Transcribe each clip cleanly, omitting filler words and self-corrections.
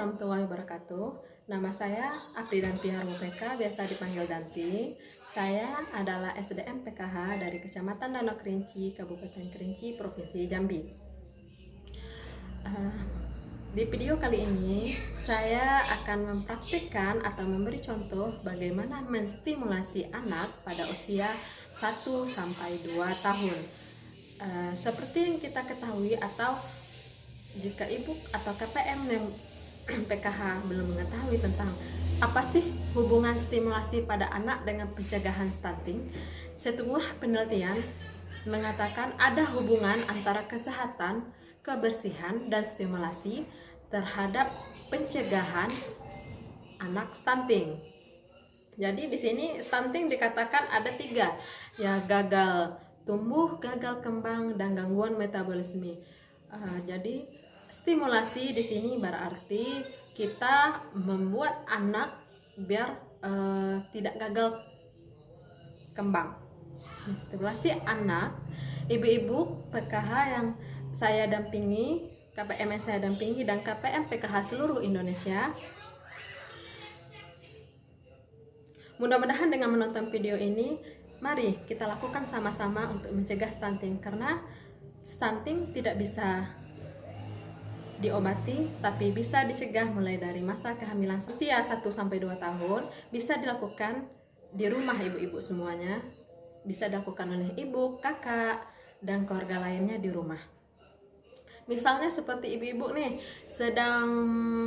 warahmatullahi wabarakatuh. Nama saya Apridanti Harmupeka, biasa dipanggil Danti. Saya adalah SDM PKH dari Kecamatan Danau Kerinci, Kabupaten Kerinci, Provinsi Jambi. Di video kali ini, saya akan mempraktikkan atau memberi contoh bagaimana menstimulasi anak pada usia 1-2 tahun. Seperti yang kita ketahui atau jika ibu atau KPM yang PKH belum mengetahui tentang apa sih hubungan stimulasi pada anak dengan pencegahan stunting, sebuah penelitian mengatakan ada hubungan antara kesehatan, kebersihan, dan stimulasi terhadap pencegahan anak stunting. Jadi di sini stunting dikatakan ada 3, ya, gagal tumbuh, gagal kembang, dan gangguan metabolisme. Jadi stimulasi di sini berarti kita membuat anak biar tidak gagal kembang. Stimulasi anak, ibu-ibu PKH yang saya dampingi, KPM yang saya dampingi, dan KPM PKH seluruh Indonesia. Mudah-mudahan dengan menonton video ini, mari kita lakukan sama-sama untuk mencegah stunting, karena stunting tidak bisa diobati, tapi bisa dicegah mulai dari masa kehamilan usia 1-2 tahun. Bisa dilakukan di rumah ibu-ibu semuanya, bisa dilakukan oleh ibu, kakak, dan keluarga lainnya di rumah. Misalnya seperti ibu-ibu nih sedang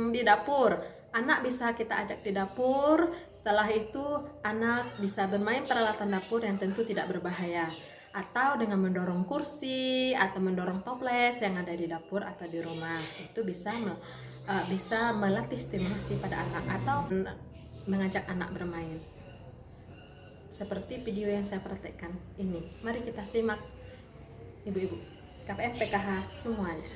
di dapur, anak bisa kita ajak di dapur. Setelah itu anak bisa bermain peralatan dapur yang tentu tidak berbahaya, atau dengan mendorong kursi atau mendorong toples yang ada di dapur atau di rumah. Itu bisa melatih stimulasi pada anak atau mengajak anak bermain. Seperti video yang saya praktekkan ini. Mari kita simak ibu-ibu KPM PKH semuanya.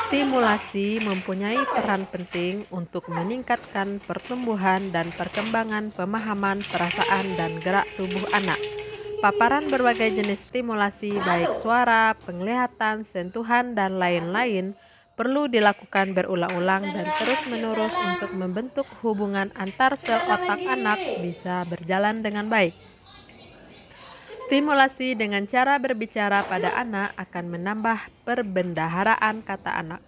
Stimulasi mempunyai peran penting untuk meningkatkan pertumbuhan dan perkembangan pemahaman, perasaan, dan gerak tubuh anak. Paparan berbagai jenis stimulasi, baik suara, penglihatan, sentuhan, dan lain-lain, perlu dilakukan berulang-ulang dan terus-menerus untuk membentuk hubungan antar sel otak anak bisa berjalan dengan baik. Stimulasi dengan cara berbicara pada anak akan menambah perbendaharaan kata anak.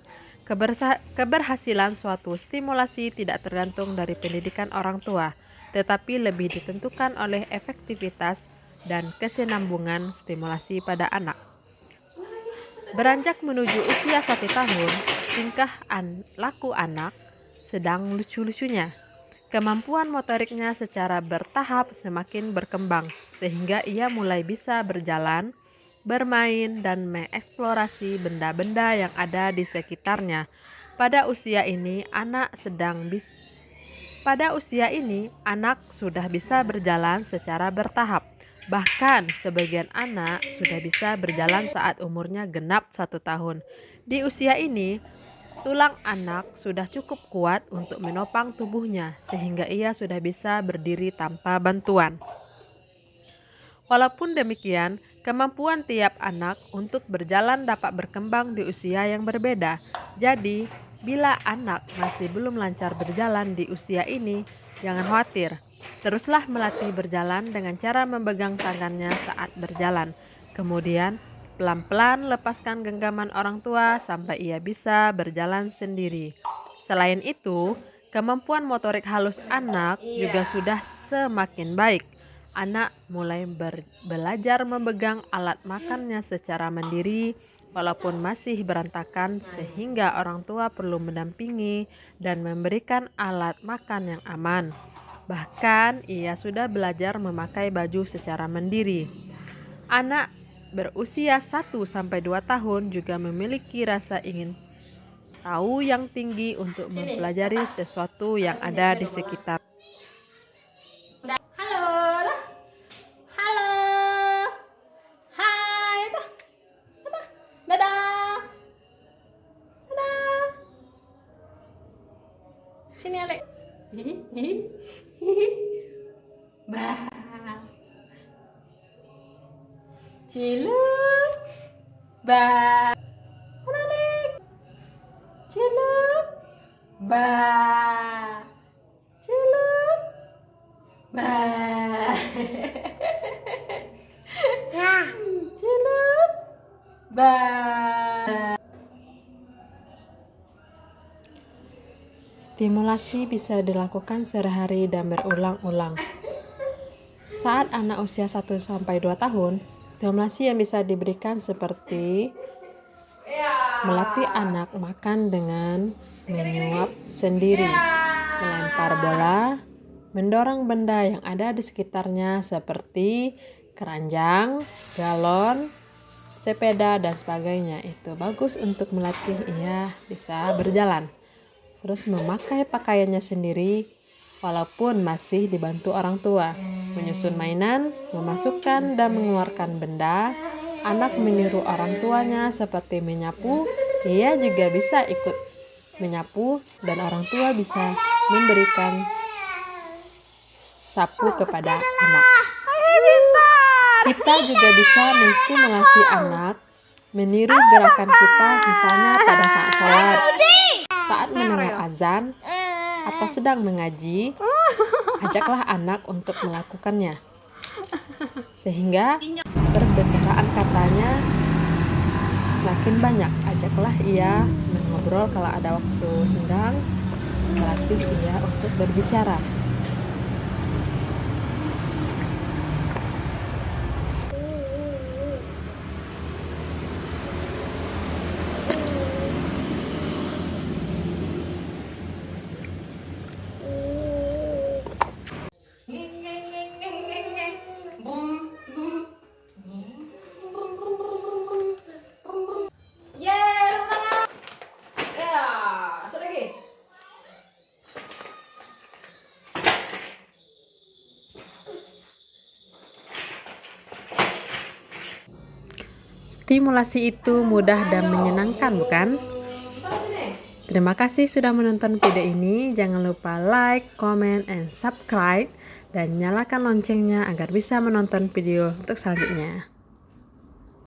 Keberhasilan suatu stimulasi tidak tergantung dari pendidikan orang tua, tetapi lebih ditentukan oleh efektivitas dan kesinambungan stimulasi pada anak. Beranjak menuju usia 1 tahun, tingkah laku anak sedang lucu-lucunya. Kemampuan motoriknya secara bertahap semakin berkembang, sehingga ia mulai bisa berjalan, bermain, dan mengeksplorasi benda-benda yang ada di sekitarnya. Pada usia ini, anak sudah bisa berjalan secara bertahap. Bahkan, sebagian anak sudah bisa berjalan saat umurnya genap 1 tahun. Di usia ini, tulang anak sudah cukup kuat untuk menopang tubuhnya, sehingga ia sudah bisa berdiri tanpa bantuan. Walaupun demikian, kemampuan tiap anak untuk berjalan dapat berkembang di usia yang berbeda. Jadi, bila anak masih belum lancar berjalan di usia ini, jangan khawatir. Teruslah melatih berjalan dengan cara memegang tangannya saat berjalan. Kemudian, pelan-pelan lepaskan genggaman orang tua sampai ia bisa berjalan sendiri. Selain itu, kemampuan motorik halus anak juga sudah semakin baik. Anak mulai belajar memegang alat makannya secara mandiri, walaupun masih berantakan, sehingga orang tua perlu mendampingi dan memberikan alat makan yang aman. Bahkan, ia sudah belajar memakai baju secara mandiri. Anak berusia 1-2 tahun juga memiliki rasa ingin tahu yang tinggi untuk mempelajari sesuatu yang ada di sekitar. Halo, halo, hai, dadah, dadah. Sini Alek. Bah. Cilu, bah, Alek. celup, ba, celup, ba, celup, ba. Stimulasi bisa dilakukan sehari-hari dan berulang-ulang. Saat anak usia 1-2 tahun, stimulasi yang bisa diberikan seperti melatih anak makan dengan menyuap sendiri, melempar bola, mendorong benda yang ada di sekitarnya seperti keranjang, galon, sepeda, dan sebagainya. Itu bagus untuk melatih ia bisa berjalan. Terus memakai pakaiannya sendiri walaupun masih dibantu orang tua, menyusun mainan, memasukkan dan mengeluarkan benda. Anak meniru orang tuanya seperti menyapu, ia juga bisa ikut menyapu dan orang tua bisa memberikan sapu kepada anak. Kita juga bisa menstimulasi anak meniru gerakan kita, misalnya pada saat sholat, saat mendengar azan, atau sedang mengaji. Ajaklah anak untuk melakukannya, sehingga perbedaan katanya semakin banyak. Ajaklah ia mengobrol kalau ada waktu senggang, melatih ia untuk berbicara. Stimulasi itu mudah dan menyenangkan, bukan? Terima kasih sudah menonton video ini. Jangan lupa like, comment, and subscribe, dan nyalakan loncengnya agar bisa menonton video untuk selanjutnya.